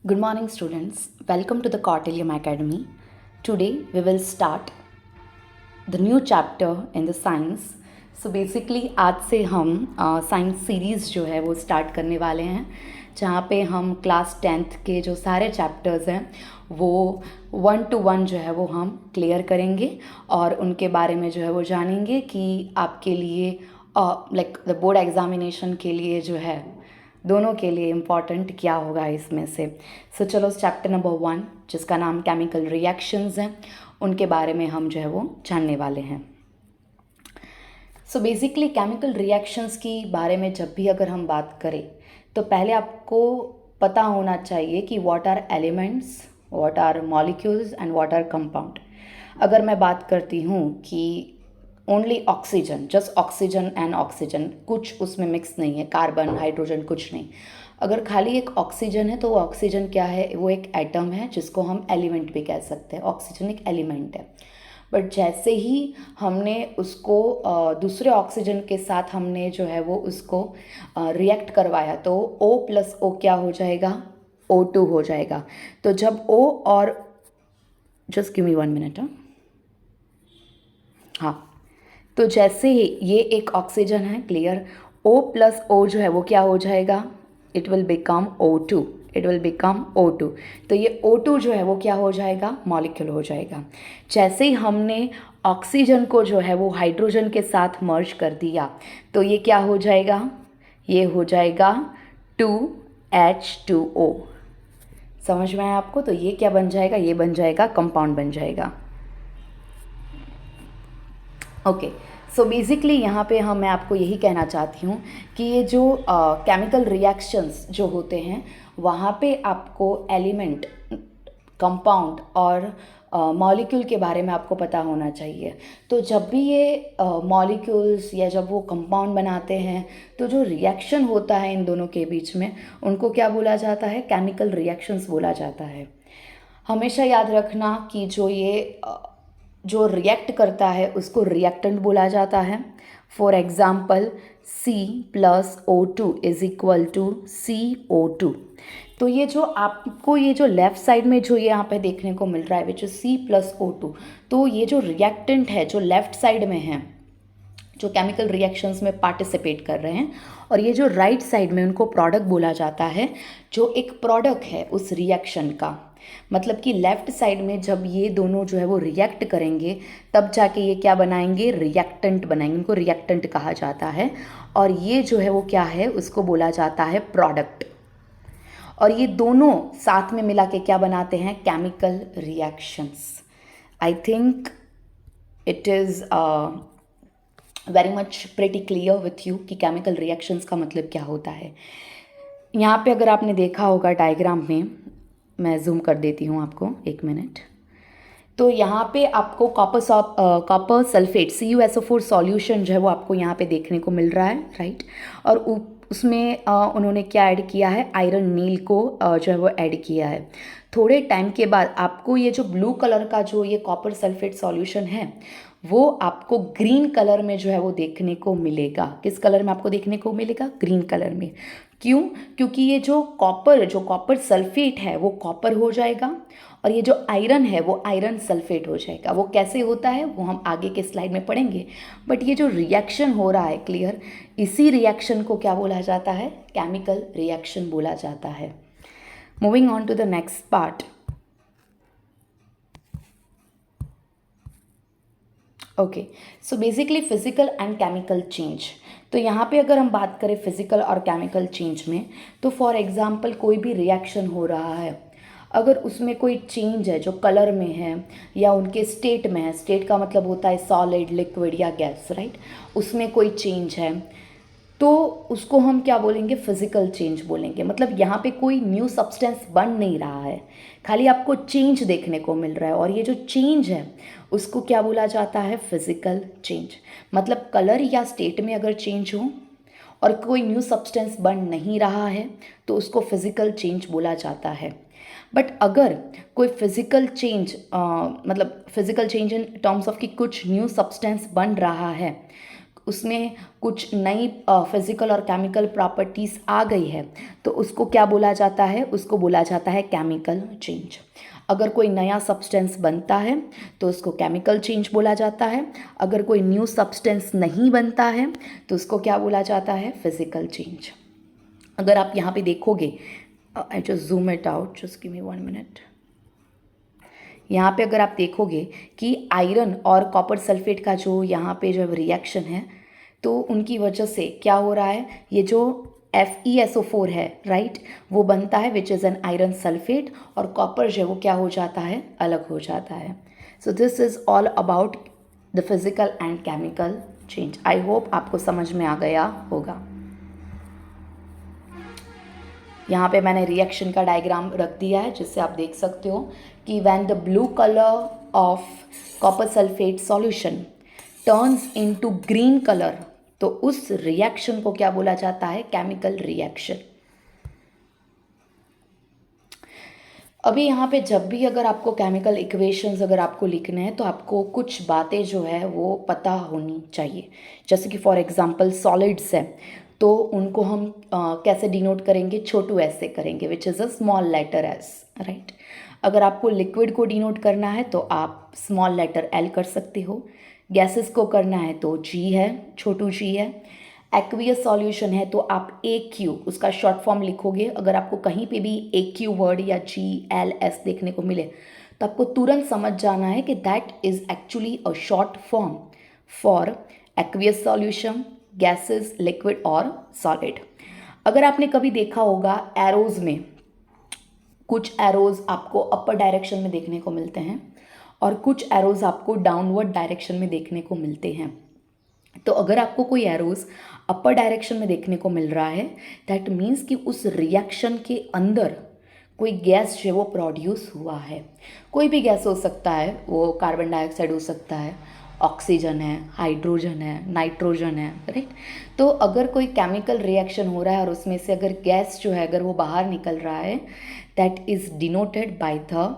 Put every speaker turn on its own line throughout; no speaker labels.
Good morning, students. Welcome to the Cortelium Academy. Today we will start the new chapter in the science. So basically आज से हम science series जो है वो start करने वाले हैं, जहाँ पे हम क्लास 10th के जो सारे चैप्टर्स हैं वो 1 to 1 जो है वो हम क्लियर करेंगे और उनके बारे में जो है वो जानेंगे कि आपके लिए लाइक द बोर्ड एग्ज़ामिनेशन के लिए जो है दोनों के लिए इम्पॉर्टेंट क्या होगा इसमें से। सो चलो चैप्टर नंबर 1 जिसका नाम केमिकल रिएक्शंस है उनके बारे में हम जो है वो जानने वाले हैं। सो बेसिकली केमिकल रिएक्शंस की बारे में जब भी अगर हम बात करें तो पहले आपको पता होना चाहिए कि what are elements, what are molecules and what are compound. अगर मैं बात करती हूँ कि only oxygen, just oxygen and oxygen, कुछ उसमें मिक्स नहीं है, कार्बन हाइड्रोजन कुछ नहीं। अगर खाली एक ऑक्सीजन है तो वो ऑक्सीजन क्या है, वो एक एटम है जिसको हम एलिमेंट भी कह सकते हैं। ऑक्सीजन एक एलिमेंट है। बट जैसे ही हमने उसको दूसरे ऑक्सीजन के साथ हमने जो है वो उसको रिएक्ट करवाया तो O+O क्या हो जाएगा, O2 हो जाएगा। तो जब O और जस्ट गिव मी 1 मिनट, हाँ, तो जैसे ही ये एक ऑक्सीजन है, क्लियर, O+O जो है वो क्या हो जाएगा, it will become O2, it will become O2। तो ये O2 जो है वो क्या हो जाएगा, मॉलिक्यूल हो जाएगा। जैसे ही हमने ऑक्सीजन को जो है वो हाइड्रोजन के साथ मर्ज कर दिया तो ये क्या हो जाएगा, ये हो जाएगा 2H2O। समझ में आया आपको? तो ये क्या बन जाएगा, ये बन जाएगा कंपाउंड बन जाएगा। ओके, सो बेसिकली यहाँ पे मैं आपको यही कहना चाहती हूँ कि ये जो केमिकल रिएक्शंस जो होते हैं वहाँ पे आपको एलिमेंट, कंपाउंड और मॉलिक्यूल के बारे में आपको पता होना चाहिए। तो जब भी ये मॉलिक्यूल्स या जब वो कंपाउंड बनाते हैं तो जो रिएक्शन होता है इन दोनों के बीच में उनको क्या बोला जाता है, केमिकल रिएक्शंस बोला जाता है। हमेशा याद रखना कि जो रिएक्ट करता है उसको रिएक्टेंट बोला जाता है। For example C+O2 is equal to CO2। तो ये जो आपको ये जो लेफ़्ट साइड में जो ये यहाँ पे देखने को मिल रहा है विच इज C+O2, तो ये जो रिएक्टेंट है जो लेफ़्ट साइड में है, जो केमिकल रिएक्शंस में पार्टिसिपेट कर रहे हैं, और ये जो राइट साइड में उनको प्रोडक्ट बोला जाता है, जो एक प्रोडक्ट है उस रिएक्शन का। मतलब कि लेफ़्ट साइड में जब ये दोनों जो है वो रिएक्ट करेंगे तब जाके ये क्या बनाएंगे, रिएक्टेंट बनाएंगे, उनको रिएक्टेंट कहा जाता है। और ये जो है वो क्या है, उसको बोला जाता है प्रोडक्ट। और ये दोनों साथ में मिला के क्या बनाते हैं, chemical reactions. I think it is very much pretty clear with you कि केमिकल रिएक्शंस का मतलब क्या होता है। यहाँ पे अगर आपने देखा होगा डायग्राम में, मैं जूम कर देती हूँ आपको, 1 मिनट। तो यहाँ पे आपको कॉपर सल्फेट CuSO4 सॉल्यूशन जो है वो आपको यहाँ पे देखने को मिल रहा है, राइट। और उसमें उन्होंने क्या ऐड किया है, आयरन नील को जो है वो ऐड किया है। थोड़े टाइम के बाद आपको ये जो ब्लू कलर का जो ये कॉपर सल्फेट सॉल्यूशन है वो आपको ग्रीन कलर में जो है वो देखने को मिलेगा। किस कलर में आपको देखने को मिलेगा, ग्रीन कलर में। क्यों? क्योंकि ये जो कॉपर सल्फेट है वो कॉपर हो जाएगा और ये जो आयरन है वो आयरन सल्फेट हो जाएगा। वो कैसे होता है वो हम आगे के स्लाइड में पढ़ेंगे। बट ये जो रिएक्शन हो रहा है, क्लियर, इसी रिएक्शन को क्या बोला जाता है, केमिकल रिएक्शन बोला जाता है। Moving on to the next part. Okay, so basically physical and chemical change. तो यहाँ पे अगर हम बात करें फिजिकल और केमिकल चेंज में, तो फॉर एग्जांपल कोई भी रिएक्शन हो रहा है, अगर उसमें कोई चेंज है जो कलर में है या उनके स्टेट में है, स्टेट का मतलब होता है सॉलिड, लिक्विड या गैस, राइट, उसमें कोई चेंज है तो उसको हम क्या बोलेंगे, फिजिकल चेंज बोलेंगे। मतलब यहाँ पे कोई न्यू सब्सटेंस बन नहीं रहा है, खाली आपको चेंज देखने को मिल रहा है, और ये जो चेंज है उसको क्या बोला जाता है, फिजिकल चेंज। मतलब कलर या स्टेट में अगर चेंज हो और कोई न्यू सब्सटेंस बन नहीं रहा है तो उसको फिजिकल चेंज बोला जाता है। बट अगर कोई फिजिकल चेंज मतलब physical change in terms of कि कुछ न्यू सब्सटेंस बन रहा है, उसमें कुछ नई फिजिकल और केमिकल प्रॉपर्टीज़ आ गई है तो उसको क्या बोला जाता है, उसको बोला जाता है केमिकल चेंज। अगर कोई नया सब्सटेंस बनता है तो उसको केमिकल चेंज बोला जाता है। अगर कोई न्यू सब्सटेंस नहीं बनता है तो उसको क्या बोला जाता है, फिजिकल चेंज। अगर आप यहाँ पे देखोगे, I just zoom it out, just give me 1 minute. यहाँ पे अगर आप देखोगे कि आयरन और कॉपर सल्फेट का जो यहाँ पे जो रिएक्शन है तो उनकी वजह से क्या हो रहा है, ये जो FeSO4 है राइट, वो बनता है which is an iron sulphate, और कॉपर जो है वो क्या हो जाता है, अलग हो जाता है। So this is all about the physical and chemical change. I hope आपको समझ में आ गया होगा। यहाँ पे मैंने रिएक्शन का डायग्राम रख दिया है जिससे आप देख सकते हो कि when the blue colour of copper sulphate solution turns into green colour तो उस रिएक्शन को क्या बोला जाता है, केमिकल रिएक्शन। अभी यहाँ पे जब भी अगर आपको केमिकल इक्वेशंस अगर आपको लिखने हैं तो आपको कुछ बातें जो है वो पता होनी चाहिए। जैसे कि फॉर एग्जांपल सॉलिड्स है तो उनको हम कैसे डिनोट करेंगे, छोटू एस से करेंगे which is a small letter S, right. अगर आपको लिक्विड को डिनोट करना है तो आप स्मॉल लेटर एल कर सकते हो। गैसेस को करना है तो जी है, छोटू जी है। एक्वियस सॉल्यूशन है तो आप AQ उसका शॉर्ट फॉर्म लिखोगे। अगर आपको कहीं पे भी AQ वर्ड या GLS देखने को मिले तो आपको तुरंत समझ जाना है कि that is actually a short form for aqueous solution, gases, liquid और सॉलिड। अगर आपने कभी देखा होगा एरोज में, कुछ एरोज आपको अपर डायरेक्शन में देखने को मिलते हैं और कुछ एरोज आपको डाउनवर्ड डायरेक्शन में देखने को मिलते हैं। तो अगर आपको कोई एरोज अपर डायरेक्शन में देखने को मिल रहा है दैट मीन्स कि उस रिएक्शन के अंदर कोई गैस जो है वो प्रोड्यूस हुआ है। कोई भी गैस हो सकता है, वो कार्बन डाइऑक्साइड हो सकता है, ऑक्सीजन है, हाइड्रोजन है, नाइट्रोजन है, राइट। तो अगर कोई केमिकल रिएक्शन हो रहा है और उसमें से अगर गैस जो है अगर वो बाहर निकल रहा है that is denoted by the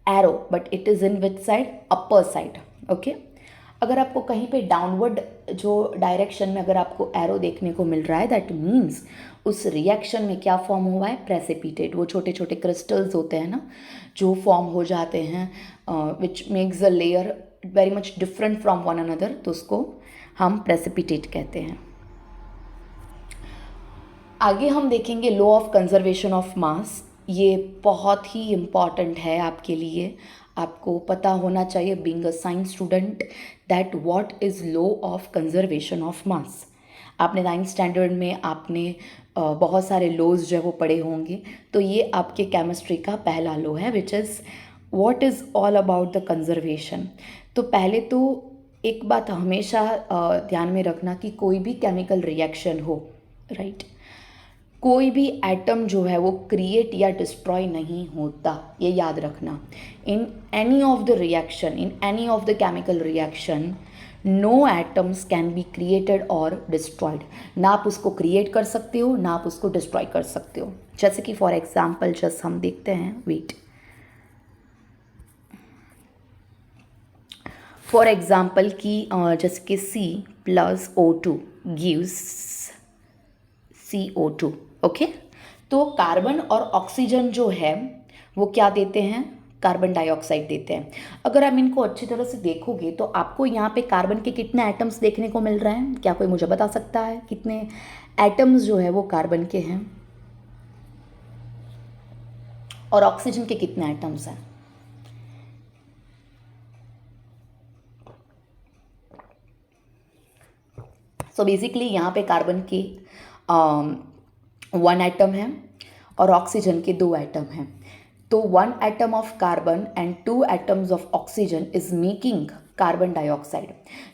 arrow, but it is in which side, upper side, okay. अगर आपको कहीं पे डाउनवर्ड जो डायरेक्शन में अगर आपको एरो देखने को मिल रहा है दैट मीन्स उस रिएक्शन में क्या फॉर्म हुआ है, प्रेसिपिटेट। वो छोटे छोटे क्रिस्टल्स होते हैं ना जो फॉर्म हो जाते हैं which makes a layer very much different from one another, तो उसको हम प्रेसिपिटेट कहते हैं। आगे हम देखेंगे law of conservation of mass. ये बहुत ही इम्पॉर्टेंट है आपके लिए, आपको पता होना चाहिए being a science student that what is law of conservation of mass. आपने 9th स्टैंडर्ड में आपने बहुत सारे लॉज जो है वो पढ़े होंगे, तो ये आपके केमिस्ट्री का पहला लॉ है which is what is all about the conservation. तो पहले तो एक बात हमेशा ध्यान में रखना कि कोई भी केमिकल रिएक्शन हो, राइट, कोई भी एटम जो है वो क्रिएट या डिस्ट्रॉय नहीं होता, ये याद रखना। In any of the reaction, in any of the chemical reaction no atoms can be created और डिस्ट्रॉयड। ना आप उसको क्रिएट कर सकते हो ना आप उसको डिस्ट्रॉय कर सकते हो। जैसे कि फॉर एग्जाम्पल जस्ट हम देखते हैं, वेट, फॉर एग्जाम्पल कि जैसे कि C+O2 गिव्स CO2, ओके। तो कार्बन और ऑक्सीजन जो है वो क्या देते हैं, कार्बन डाइऑक्साइड देते हैं। अगर आप इनको अच्छी तरह से देखोगे तो आपको यहाँ पे कार्बन के कितने एटम्स देखने को मिल रहे हैं, क्या कोई मुझे बता सकता है कितने एटम्स जो है वो कार्बन के हैं, और ऑक्सीजन के कितने एटम्स हैं? सो बेसिकली यहाँ पे कार्बन के 1 एटम है और ऑक्सीजन के 2 एटम हैं। तो 1 atom of carbon and 2 atoms of oxygen is making carbon dioxide,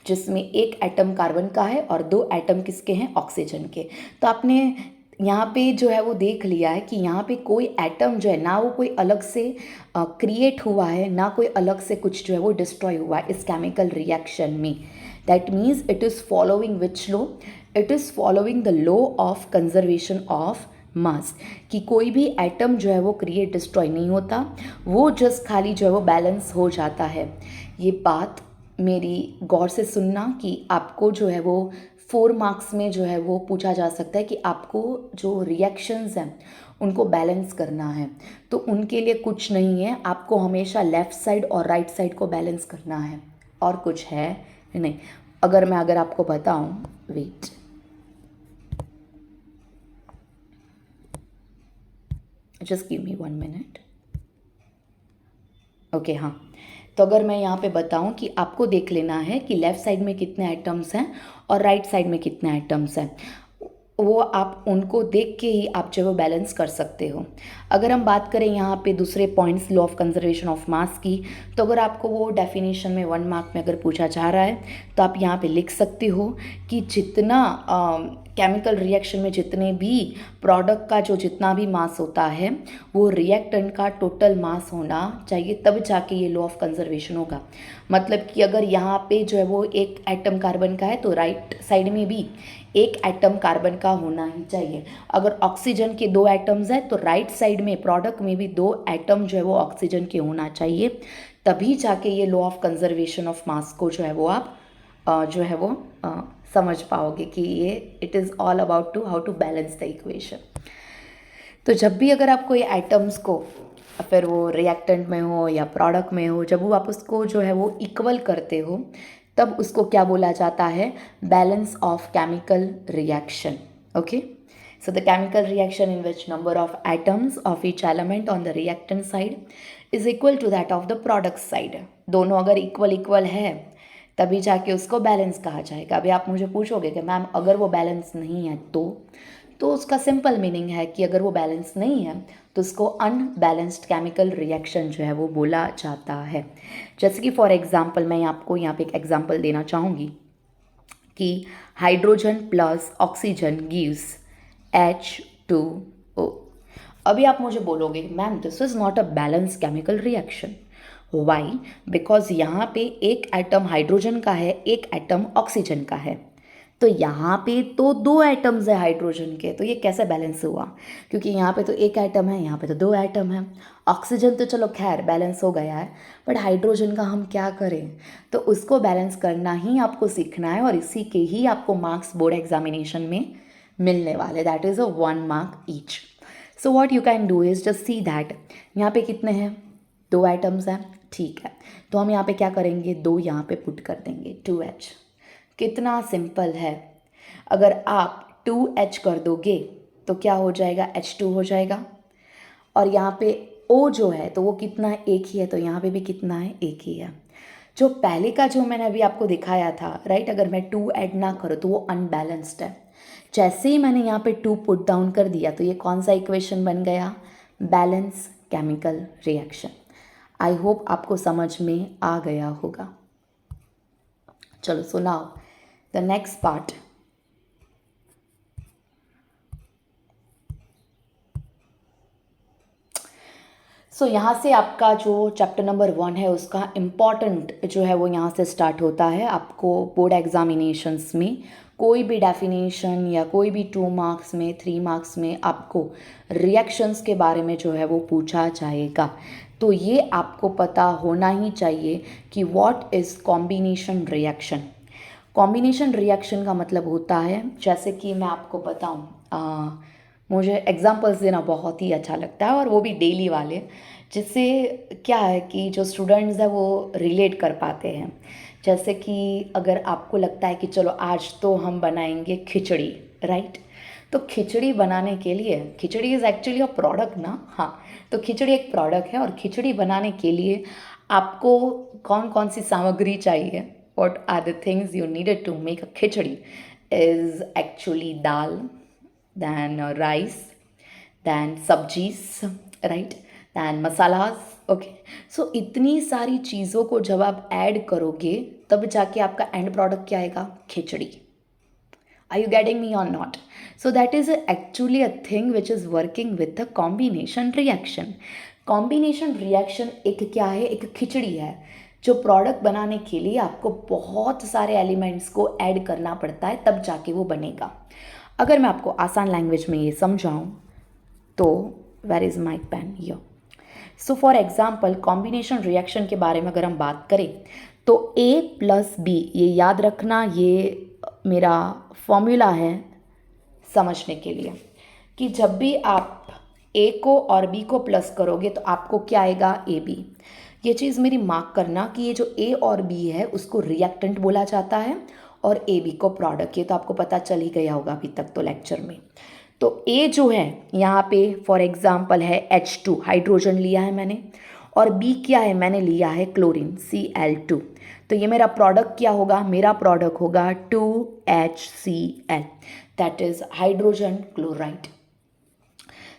जिसमें 1 एटम कार्बन का है और 2 एटम किसके हैं, ऑक्सीजन के। तो आपने यहाँ पे जो है वो देख लिया है कि यहाँ पे कोई एटम जो है ना वो कोई अलग से क्रिएट हुआ है ना कोई अलग से कुछ जो है वो डिस्ट्रॉय हुआ है इस केमिकल रिएक्शन में। That means it is following which law, it is following the law of conservation of mass, कि कोई भी एटम जो है वो क्रिएट डिस्ट्रॉय नहीं होता, वो जस्ट खाली जो है वो बैलेंस हो जाता है। ये बात मेरी गौर से सुनना कि आपको जो है वो 4 मार्क्स में जो है वो पूछा जा सकता है कि आपको जो रिएक्शंस हैं उनको बैलेंस करना है। तो उनके लिए कुछ नहीं है, आपको हमेशा लेफ़्ट साइड और राइट साइड को बैलेंस करना है, और कुछ है नहीं। अगर आपको बताऊं, wait, just give me 1 minute. Okay, हाँ, तो अगर मैं यहाँ पे बताऊँ कि आपको देख लेना है कि लेफ़्ट साइड में कितने आइटम्स हैं और राइट साइड में कितने आइटम्स हैं, वो आप उनको देख के ही आप जो वो बैलेंस कर सकते हो। अगर हम बात करें यहाँ पे दूसरे points law of conservation of mass की, तो अगर आपको वो डेफिनेशन में 1 मार्क में अगर पूछा जा रहा है तो आप यहाँ पे लिख सकते हो कि जितना केमिकल रिएक्शन में जितने भी प्रोडक्ट का जो जितना भी मास होता है वो रिएक्टेंट का टोटल मास होना चाहिए, तब जाके ये लॉ ऑफ कंजर्वेशन होगा। मतलब कि अगर यहाँ पे जो है वो एक एटम कार्बन का है तो राइट साइड में भी एक एटम कार्बन का होना ही चाहिए। अगर ऑक्सीजन के 2 एटम्स हैं तो राइट साइड में प्रोडक्ट में भी 2 एटम जो है वो ऑक्सीजन के होना चाहिए, तभी जाके ये law of conservation of mass को जो है वो आप जो है वो समझ पाओगे कि ये it is all about to how to balance the equation. तो जब भी अगर आप कोई आइटम्स को, फिर वो रिएक्टेंट में हो या प्रोडक्ट में हो, जब वो आप उसको जो है वो इक्वल करते हो, तब उसको क्या बोला जाता है, balance of chemical reaction. Okay, so the chemical reaction in which number of atoms of each element on the reactant side is equal to that of the product side। दोनों अगर इक्वल है तभी जाके उसको बैलेंस कहा जाएगा। अभी आप मुझे पूछोगे कि मैम अगर वो बैलेंस नहीं है तो उसका सिंपल मीनिंग है कि अगर वो बैलेंस नहीं है तो उसको अनबैलेंस्ड केमिकल रिएक्शन जो है वो बोला जाता है। जैसे कि फॉर एग्जांपल मैं आपको यहाँ पे एक एग्जांपल देना चाहूँगी कि hydrogen plus oxygen gives H2O। अभी आप मुझे बोलोगे ma'am this is not a balance chemical reaction. Why? Because यहाँ पे एक एटम हाइड्रोजन का है, एक एटम ऑक्सीजन का है, तो यहाँ पे तो 2 एटम्स है हाइड्रोजन के, तो ये कैसे बैलेंस हुआ? क्योंकि यहाँ पे तो एक एटम है, यहाँ पे तो 2 एटम है। ऑक्सीजन तो चलो खैर बैलेंस हो गया है, बट हाइड्रोजन का हम क्या करें? तो उसको बैलेंस करना ही आपको सीखना है, और इसी के ही आपको मार्क्स बोर्ड एग्जामिनेशन में मिलने वाले, that is a 1 mark each. So what you can do is just see that यहाँ पे कितने हैं, 2 एटम्स हैं, ठीक है, तो हम यहाँ पे क्या करेंगे, 2 यहाँ पे पुट कर देंगे, 2H। कितना सिंपल है, अगर आप 2H कर दोगे तो क्या हो जाएगा, H2 हो जाएगा। और यहाँ पे O जो है तो वो कितना है, एक ही है, तो यहाँ पे भी कितना है, एक ही है। जो पहले का जो मैंने अभी आपको दिखाया था, राइट, अगर मैं 2 ऐड ना करूँ तो वो अनबैलेंस्ड है। जैसे ही मैंने यहाँ पे 2 पुट डाउन कर दिया तो ये कौन सा इक्वेशन बन गया, balance chemical reaction. I hope आपको समझ में आ गया होगा। चलो, so now the next part. So यहाँ से आपका जो चैप्टर नंबर 1 है उसका इम्पॉर्टेंट जो है वो यहाँ से स्टार्ट होता है। आपको बोर्ड एग्जामिनेशंस में कोई भी डेफिनेशन या कोई भी 2 मार्क्स में, 3 मार्क्स में आपको रिएक्शंस के बारे में जो है वो पूछा जाएगा। तो ये आपको पता होना ही चाहिए कि what is combination reaction. Combination reaction का मतलब होता है, जैसे कि मैं आपको बताऊँ, मुझे एग्जांपल्स देना बहुत ही अच्छा लगता है, और वो भी डेली वाले, जिससे क्या है कि जो स्टूडेंट्स हैं वो रिलेट कर पाते हैं। जैसे कि अगर आपको लगता है कि चलो आज तो हम बनाएंगे खिचड़ी, राइट, तो खिचड़ी बनाने के लिए, खिचड़ी इज़ एक्चुअली अ प्रोडक्ट ना, हाँ, तो खिचड़ी एक प्रोडक्ट है, और खिचड़ी बनाने के लिए आपको कौन कौन सी सामग्री चाहिए, what are the things you needed to make a khichdi is actually dal, then rice, then sabjis, right, then masalas, okay। so इतनी सारी चीज़ों को जब आप ऐड करोगे तब जाके आपका एंड प्रोडक्ट क्या आएगा, खिचड़ी। Are you getting me or not? So that is actually a thing which is working with the combination reaction। combination reaction एक क्या है, एक खिचड़ी है जो प्रोडक्ट बनाने के लिए आपको बहुत सारे एलिमेंट्स को ऐड करना पड़ता है, तब जाके वो बनेगा। अगर मैं आपको आसान लैंग्वेज में ये समझाऊँ तो where is my pen, yo. So for example combination reaction के बारे में अगर हम बात करें तो A + B, ये याद रखना, ये मेरा फॉर्मूला है समझने के लिए कि जब भी आप ए को और बी को प्लस करोगे तो आपको क्या आएगा, ए बी। ये चीज़ मेरी मार्क करना कि ये जो ए और बी है उसको रिएक्टेंट बोला जाता है और ए बी को प्रोडक्ट। ये तो आपको पता चल ही गया होगा अभी तक तो लेक्चर में। तो ए जो है यहाँ पे फॉर एग्जांपल है H2 हाइड्रोजन लिया है मैंने, और बी क्या है, मैंने लिया है क्लोरीन Cl2। तो ये मेरा प्रोडक्ट क्या होगा, मेरा प्रोडक्ट होगा 2HCl, that is hydrogen chloride.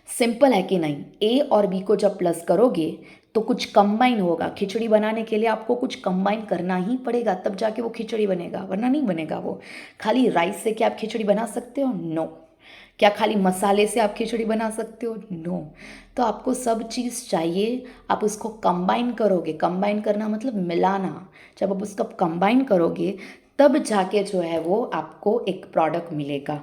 Simple है कि नहीं। ए और बी को जब प्लस करोगे तो कुछ कंबाइन होगा। खिचड़ी बनाने के लिए आपको कुछ कंबाइन करना ही पड़ेगा, तब जाके वो खिचड़ी बनेगा, वरना नहीं बनेगा वो। खाली राइस से क्या आप खिचड़ी बना सकते हो? नो। क्या खाली मसाले से आप खिचड़ी बना सकते हो? नो। तो आपको सब चीज़ चाहिए, आप उसको कंबाइन करोगे। कंबाइन करना मतलब मिलाना। जब आप उसको कंबाइन करोगे तब जाके जो है वो आपको एक प्रोडक्ट मिलेगा।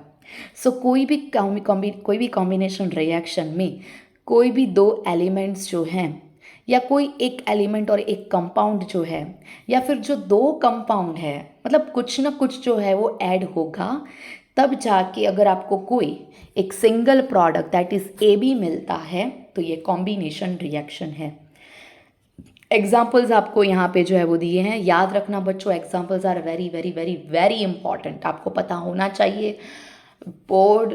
सो कोई भी कॉम्बिनेशन रिएक्शन में कोई भी दो एलिमेंट्स जो हैं, या कोई एक एलिमेंट और एक कंपाउंड जो है, या फिर जो दो कंपाउंड है, मतलब कुछ ना कुछ जो है वो ऐड होगा, तब जाके अगर आपको कोई एक single product that is A B मिलता है तो ये कॉम्बिनेशन रिएक्शन है। एग्जाम्पल्स आपको यहाँ पे जो है वो दिए हैं, याद रखना बच्चों, examples are very very very very important, आपको पता होना चाहिए। बोर्ड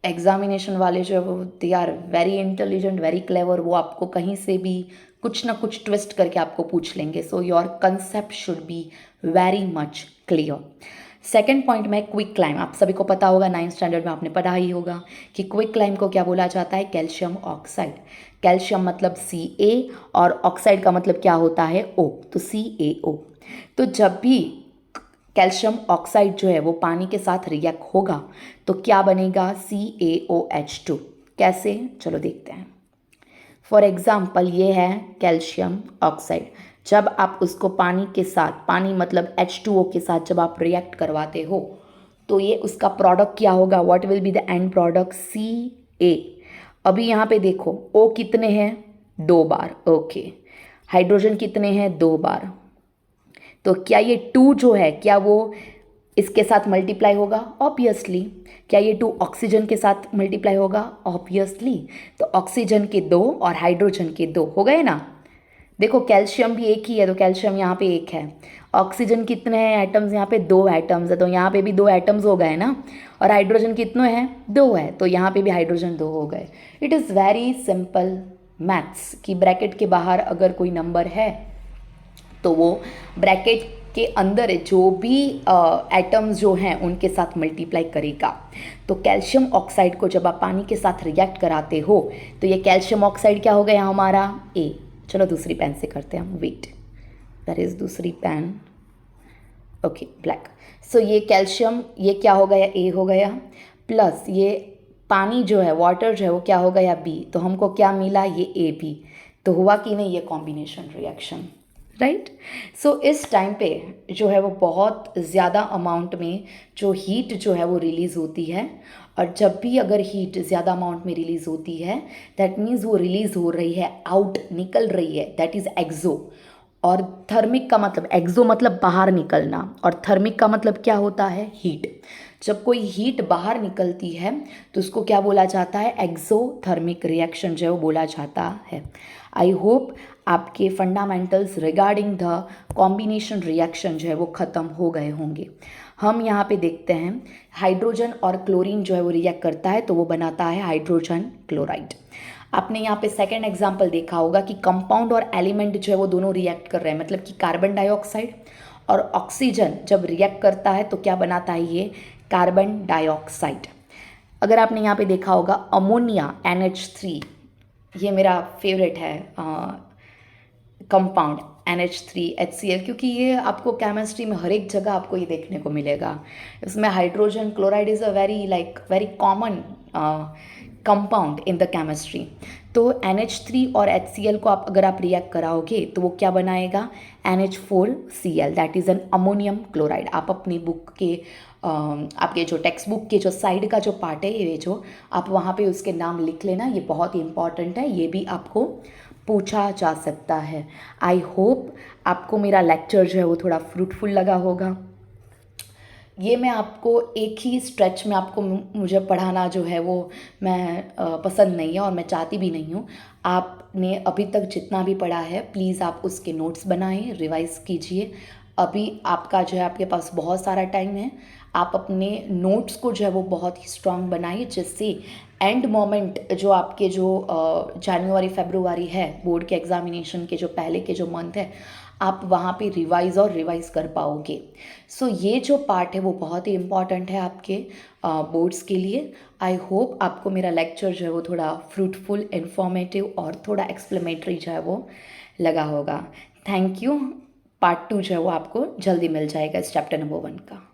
एग्जामिनेशन वाले जो है वो they are very intelligent, very clever, वो आपको कहीं से भी कुछ ना कुछ ट्विस्ट करके आपको पूछ लेंगे। So your concept should be very much clear. Second point में क्विक क्लाइम, आप सभी को पता होगा, 9th स्टैंडर्ड में आपने पढ़ा ही होगा कि क्विक क्लाइम को क्या बोला जाता है, कैल्शियम ऑक्साइड। कैल्शियम मतलब Ca और ऑक्साइड का मतलब क्या होता है, O, तो CaO। तो जब भी कैल्शियम ऑक्साइड जो है वो पानी के साथ रिएक्ट होगा तो क्या बनेगा, CaOH2। कैसे, चलो देखते हैं। फॉर एग्जाम्पल ये है कैल्शियम ऑक्साइड, जब आप उसको पानी के साथ, पानी मतलब H2O के साथ जब आप रिएक्ट करवाते हो तो ये उसका प्रोडक्ट क्या होगा, what will be the end product, Ca। अभी यहाँ पे देखो O कितने हैं, 2 बार, ओके। हाइड्रोजन कितने हैं, 2 बार। तो क्या ये 2 जो है क्या वो इसके साथ मल्टीप्लाई होगा, ऑब्वियसली। क्या ये 2 ऑक्सीजन के साथ मल्टीप्लाई होगा, ऑब्वियसली। तो ऑक्सीजन के 2 और हाइड्रोजन के 2 हो गए ना। देखो कैल्शियम भी एक ही है तो कैल्शियम यहाँ पे एक है। ऑक्सीजन कितने हैं एटम्स, यहाँ पे 2 एटम्स है तो यहाँ पे भी 2 एटम्स हो गए ना। और हाइड्रोजन कितने हैं, 2 है तो यहाँ पे भी हाइड्रोजन 2 हो गए। It is very simple maths कि ब्रैकेट के बाहर अगर कोई नंबर है तो वो ब्रैकेट के अंदर जो भी एटम्स जो हैं उनके साथ मल्टीप्लाई करेगा। तो कैल्शियम ऑक्साइड को जब आप पानी के साथ रिएक्ट कराते हो तो ये कैल्शियम ऑक्साइड क्या हो गया हमारा, A। चलो दूसरी पेन से करते हैं हम, वेट, दैट इज़ दूसरी पेन, ओके, ब्लैक। सो ये कैल्शियम, ये क्या हो गया, A हो गया, प्लस ये पानी जो है, वाटर जो है वो क्या हो गया, B। तो हमको क्या मिला, ये AB। तो हुआ कि नहीं ये कॉम्बिनेशन रिएक्शन, राइट। सो इस टाइम पे जो है वो बहुत ज़्यादा अमाउंट में जो हीट जो है वो रिलीज़ होती है। और जब भी अगर हीट ज़्यादा अमाउंट में रिलीज़ होती है दैट मीन्स वो रिलीज़ हो रही है, आउट निकल रही है, दैट इज़ एक्सो। और थर्मिक का मतलब, एक्सो मतलब बाहर निकलना, और थर्मिक का मतलब क्या होता है, हीट। जब कोई हीट बाहर निकलती है तो उसको क्या बोला जाता है, एक्सोथर्मिक रिएक्शन जो है वो बोला जाता है। आई होप आपके fundamentals regarding the combination reaction जो है वो ख़त्म हो गए होंगे। हम यहाँ पे देखते हैं हाइड्रोजन और क्लोरीन जो है वो रिएक्ट करता है तो वो बनाता है हाइड्रोजन क्लोराइड। आपने यहाँ पे सेकेंड एग्जाम्पल देखा होगा कि कंपाउंड और एलिमेंट जो है वो दोनों रिएक्ट कर रहे हैं, मतलब कि कार्बन डाइऑक्साइड और ऑक्सीजन जब रिएक्ट करता है तो क्या बनाता है, ये कार्बन डाइऑक्साइड। अगर आपने यहाँ पे देखा होगा अमोनिया NH3, ये मेरा फेवरेट है कंपाउंड NH3HCl, क्योंकि ये आपको केमिस्ट्री में हर एक जगह आपको ये देखने को मिलेगा। इसमें hydrogen chloride is a very common compound in the chemistry. तो NH3 और HCl को अगर आप रिएक्ट कराओगे तो वो क्या बनाएगा, NH4Cl, that is an ammonium chloride. आप अपनी बुक के आपके जो टेक्स्ट बुक के जो साइड का जो पार्ट है ये जो आप वहाँ पे उसके नाम लिख लेना, ये बहुत ही इंपॉर्टेंट है, ये भी आपको पूछा जा सकता है। आई होप आपको मेरा लेक्चर जो है वो थोड़ा फ्रूटफुल लगा होगा। ये मैं आपको एक ही स्ट्रेच में आपको मुझे पढ़ाना जो है वो मैं पसंद नहीं है और मैं चाहती भी नहीं हूँ। आपने अभी तक जितना भी पढ़ा है प्लीज़ आप उसके नोट्स बनाएं, रिवाइज़ कीजिए। अभी आपका जो है आपके पास बहुत सारा टाइम है। आप अपने नोट्स को जो है वो बहुत ही स्ट्रांग बनाइए, जिससे एंड मोमेंट जो आपके जो जनवरी फरवरी है बोर्ड के एग्जामिनेशन के जो पहले के जो मंथ है, आप वहाँ पे रिवाइज़ कर पाओगे। सो ये जो पार्ट है वो बहुत ही इम्पॉर्टेंट है आपके बोर्ड्स के लिए। आई होप आपको मेरा लेक्चर जो है वो थोड़ा फ्रूटफुल, इन्फॉर्मेटिव और थोड़ा एक्सप्लेमेटरी जो है वो लगा होगा। Thank you. पार्ट 2 जो है वो आपको जल्दी मिल जाएगा इस चैप्टर नंबर 1 का।